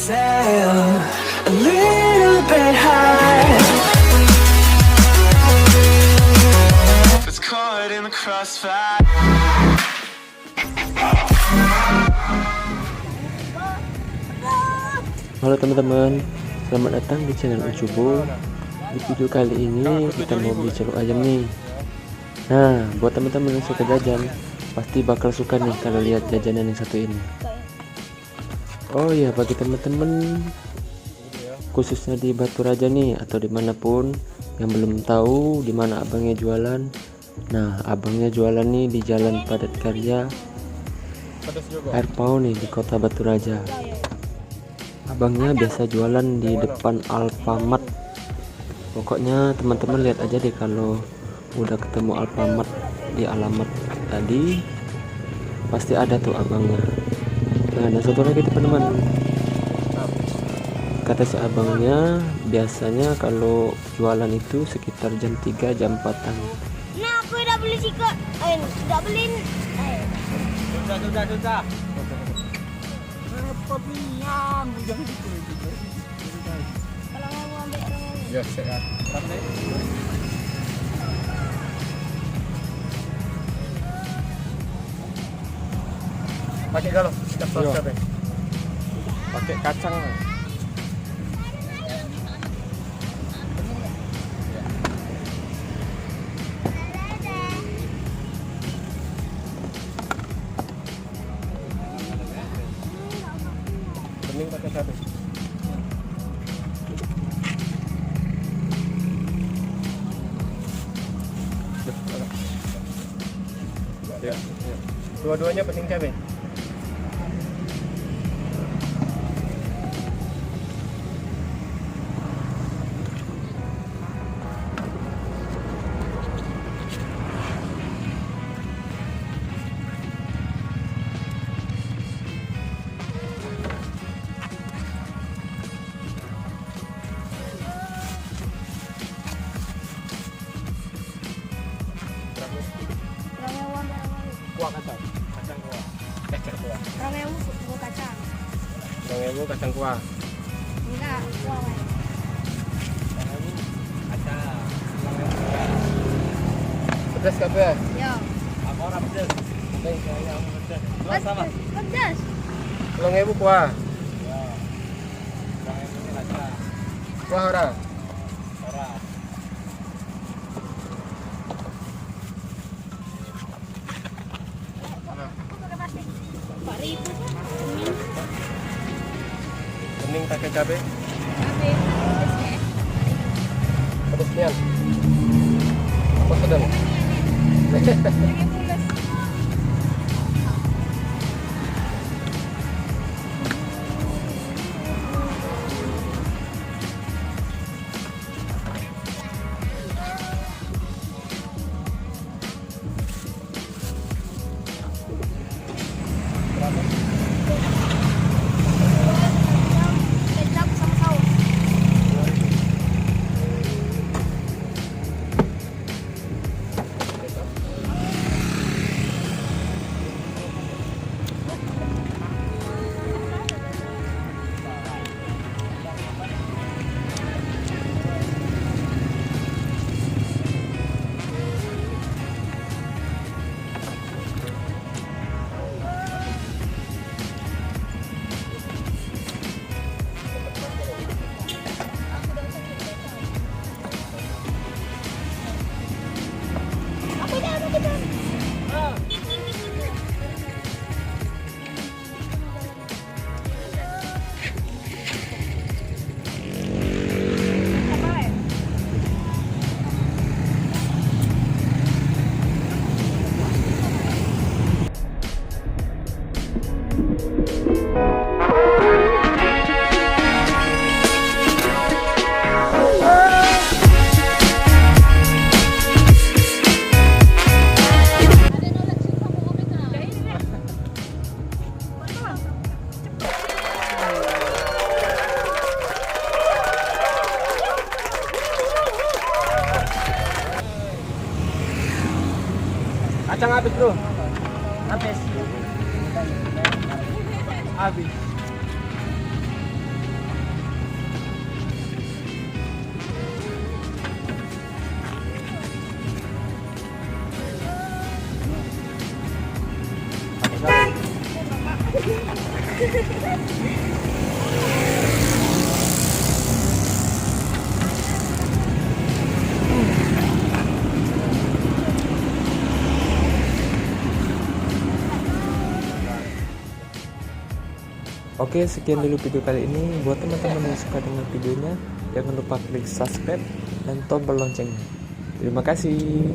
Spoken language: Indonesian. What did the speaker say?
sail a little bit high. It's caught in the crossfire. Halo teman-teman, selamat datang di channel Ucubo. Di video kali ini kita mau beli celok ayam nih. Nah, buat teman-teman yang suka jajan, pasti bakal suka nih kalau lihat jajanan yang satu ini. Oh iya, bagi teman-teman khususnya di Batu Raja nih atau dimanapun yang belum tahu di mana abangnya jualan. Nah, abangnya jualan nih di Jalan Padat Karya Airpau nih di Kota Batu Raja. Abangnya biasa jualan di depan Alfamart. Pokoknya teman-teman lihat aja deh kalau udah ketemu Alfamart di alamat tadi, pasti ada tuh abangnya. Nah, dan satu lagi teman-teman, kata si abangnya biasanya kalau jualan itu sekitar jam 3 jam 4-an. Nah, aku udah beli sikat. Udah beli. Sudah. Kalau mau ambil orang Ya, sehat. Pakai galau, pakai kacang. Bening pakai cabai. Ya. Dua-duanya bening cabai. Kuah kacang kuah. Ramewu buat kacang. Ramewu kacang kuah. Enggak, kuah. Kacang. Pedas kabeh. Ya. Apa ora pedas? Saya pedas. Dua sama. Pedas. 3.000 kuah. Ya. 3.000 kacang. Kuah ora? Ora. Bening pakai cabai. Pedasnya. Apa sedang? Kecap sama saus. Kacang habis bro. Habis. Oke, sekian dulu video kali ini. Buat teman-teman yang suka dengan videonya, jangan lupa klik subscribe dan tombol loncengnya. Terima kasih.